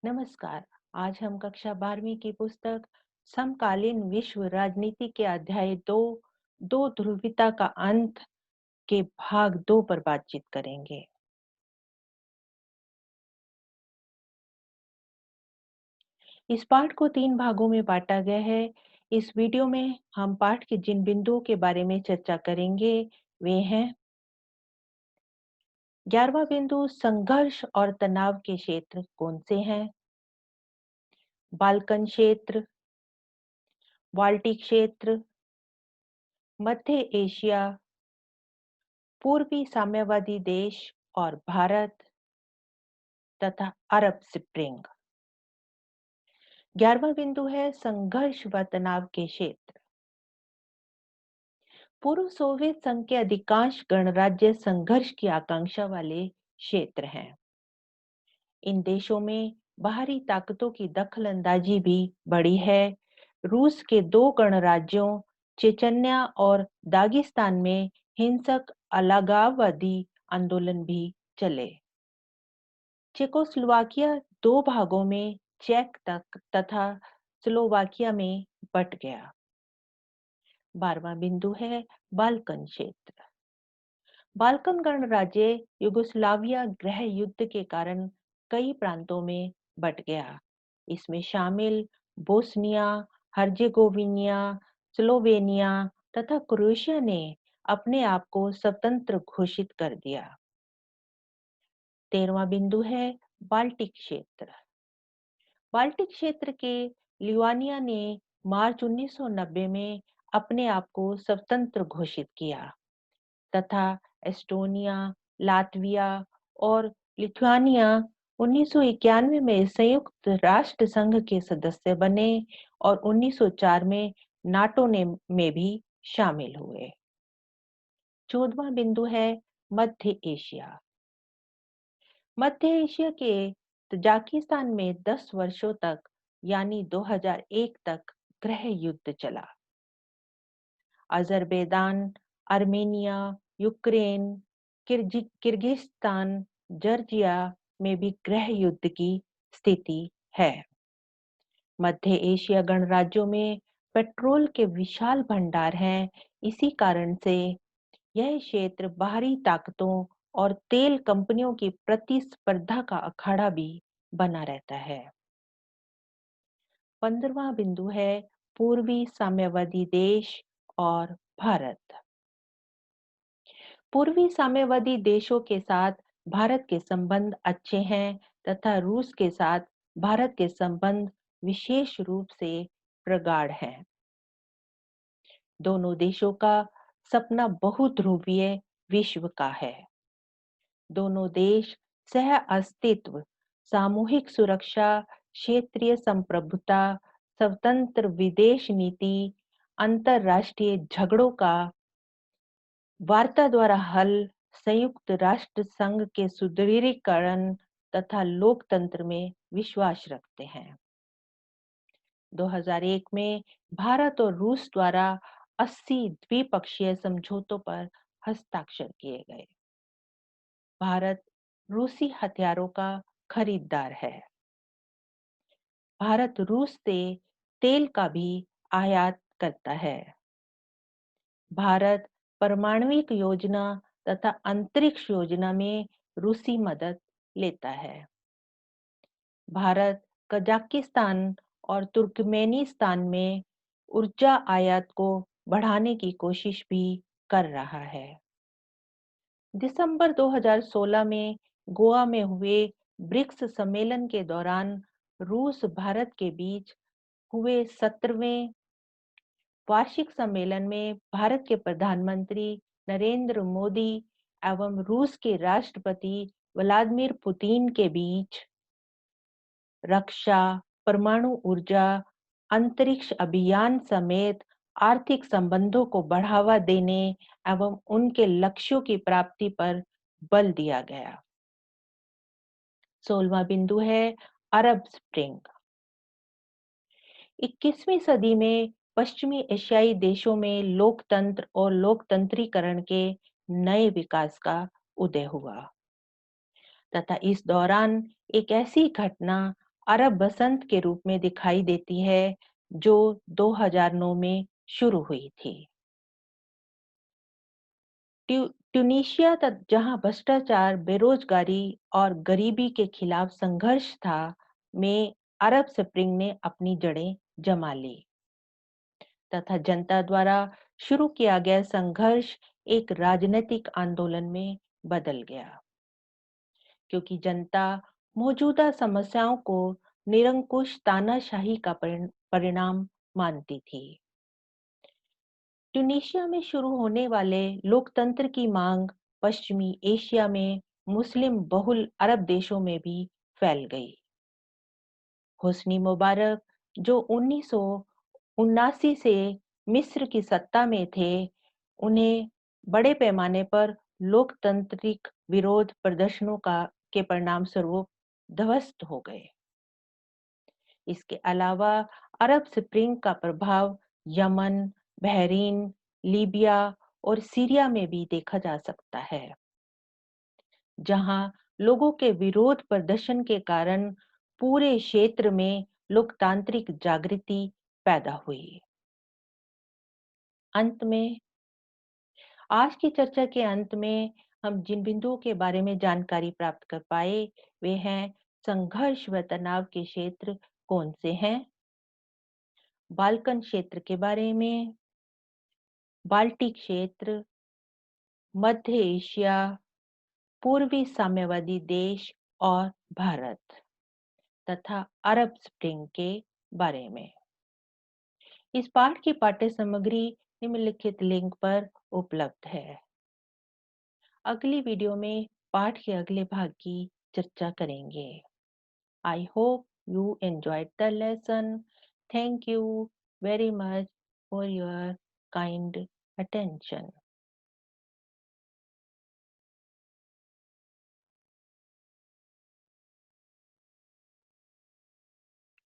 नमस्कार। आज हम कक्षा 12वीं की पुस्तक समकालीन विश्व राजनीति के अध्याय दो ध्रुवीयता का अंत के भाग 2 पर बातचीत करेंगे। इस पाठ को 3 भागों में बांटा गया है। इस वीडियो में हम पाठ के जिन बिंदुओं के बारे में चर्चा करेंगे वे हैं 11वां बिंदु संघर्ष और तनाव के क्षेत्र कौन से हैं, बाल्कन क्षेत्र, बाल्टिक क्षेत्र, मध्य एशिया, पूर्वी साम्यवादी देश और भारत तथा अरब स्प्रिंग। 11वां बिंदु है संघर्ष व तनाव के क्षेत्र। पूर्व सोवियत संघ के अधिकांश गणराज्य संघर्ष की आकांक्षा वाले क्षेत्र हैं। इन देशों में बाहरी ताकतों की दखलंदाजी भी बढ़ी है। रूस के 2 गणराज्यों चेचन्या और दागिस्तान में हिंसक अलगाववादी आंदोलन भी चले। चेकोस्लोवाकिया 2 भागों में चेक तक तथा स्लोवाकिया में बट गया। 12वां बिंदु है बाल्कन क्षेत्र। बाल्कन गणराज्य युगोस्लाविया गृह युद्ध के कारण कई प्रांतों में बट गया। इसमें शामिल बोस्निया, हर्जेगोविना, स्लोवेनिया तथा क्रोएशिया ने अपने आप को स्वतंत्र घोषित कर दिया। 13वां बिंदु है बाल्टिक क्षेत्र। बाल्टिक क्षेत्र के लिथुआनिया ने मार्च 1990 में अपने आप को स्वतंत्र घोषित किया तथा एस्टोनिया, लातविया और लिथुआनिया 1991 में संयुक्त राष्ट्र संघ के सदस्य बने और 1904 में नाटो में भी शामिल हुए। 14वां बिंदु है मध्य एशिया। मध्य एशिया के तजाकिस्तान में 10 वर्षों तक यानी 2001 तक गृह युद्ध चला। Azerbaijan, Armenia, Ukraine, Kyrgyzstan, Georgia में भी गृह युद्ध की स्थिति है। मध्य एशिया गणराज्यों में पेट्रोल के विशाल भंडार हैं। इसी कारण से यह क्षेत्र बाहरी ताकतों और तेल कंपनियों की प्रतिस्पर्धा का अखाड़ा भी बना रहता है। 15वां बिंदु है पूर्वी साम्यवादी देश और भारत। पूर्वी साम्यवादी देशों के साथ भारत के संबंध अच्छे हैं तथा रूस के साथ भारत के संबंध विशेष रूप से प्रगाढ़ हैं। दोनों देशों का सपना बहुध्रुवीय विश्व का है। दोनों देश सह अस्तित्व, सामूहिक सुरक्षा, क्षेत्रीय संप्रभुता, स्वतंत्र विदेश नीति, अंतरराष्ट्रीय झगड़ों का वार्ता द्वारा हल, संयुक्त राष्ट्र संघ के सुदृढ़ीकरण तथा लोकतंत्र में विश्वास रखते हैं। 2001 में भारत और रूस द्वारा 80 द्विपक्षीय समझौतों पर हस्ताक्षर किए गए। भारत रूसी हथियारों का खरीदार है। भारत रूस से तेल का भी आयात करता है। भारत परमाणविक योजना तथा अंतरिक्ष योजना में रूसी मदद लेता है। भारत कजाकिस्तान और तुर्कमेनिस्तान में ऊर्जा आयात को बढ़ाने की कोशिश भी कर रहा है। दिसंबर 2016 में गोवा में हुए ब्रिक्स सम्मेलन के दौरान रूस भारत के बीच हुए 17वें वार्षिक सम्मेलन में भारत के प्रधानमंत्री नरेंद्र मोदी एवं रूस के राष्ट्रपति व्लादिमीर पुतिन के बीच रक्षा, परमाणु ऊर्जा, अंतरिक्ष अभियान समेत आर्थिक संबंधों को बढ़ावा देने एवं उनके लक्ष्यों की प्राप्ति पर बल दिया गया। 16वां बिंदु है अरब स्प्रिंग। 21वीं सदी में पश्चिमी एशियाई देशों में लोकतंत्र और लोकतंत्रीकरण के नए विकास का उदय हुआ तथा इस दौरान एक ऐसी घटना अरब बसंत के रूप में दिखाई देती है, जो 2009 में शुरू हुई थी। ट्यूनीशिया जहां भ्रष्टाचार, बेरोजगारी और गरीबी के खिलाफ संघर्ष था, में अरब स्प्रिंग ने अपनी जड़ें जमा ली तथा जनता द्वारा शुरू किया गया संघर्ष एक राजनीतिक आंदोलन में बदल गया, क्योंकि जनता मौजूदा समस्याओं को निरंकुश तानाशाही का परिणाम मानती थी। ट्यूनीशिया में शुरू होने वाले लोकतंत्र की मांग पश्चिमी एशिया में मुस्लिम बहुल अरब देशों में भी फैल गई। हुस्नी मुबारक, जो 1979 से मिस्र की सत्ता में थे, उन्हें बड़े पैमाने पर लोकतांत्रिक विरोध प्रदर्शनों के परिणाम स्वरूप ध्वस्त हो गए। इसके अलावा अरब स्प्रिंग का प्रभाव यमन, बहरीन, लीबिया और सीरिया में भी देखा जा सकता है, जहां लोगों के विरोध प्रदर्शन के कारण पूरे क्षेत्र में लोकतांत्रिक जागृति पैदा हुई। अंत में, आज की चर्चा के अंत में हम जिन बिंदुओं के बारे में जानकारी प्राप्त कर पाए, वे हैं: संघर्ष व तनाव के क्षेत्र कौन से हैं, बाल्कन क्षेत्र के बारे में, बाल्टिक क्षेत्र, मध्य एशिया, पूर्वी साम्यवादी देश और भारत, तथा अरब स्प्रिंग के बारे में। इस पाठ की पाठ्य सामग्री निम्नलिखित लिंक पर उपलब्ध है। अगली वीडियो में पाठ के अगले भाग की चर्चा करेंगे। I hope you enjoyed the lesson. Thank you very much for your kind attention.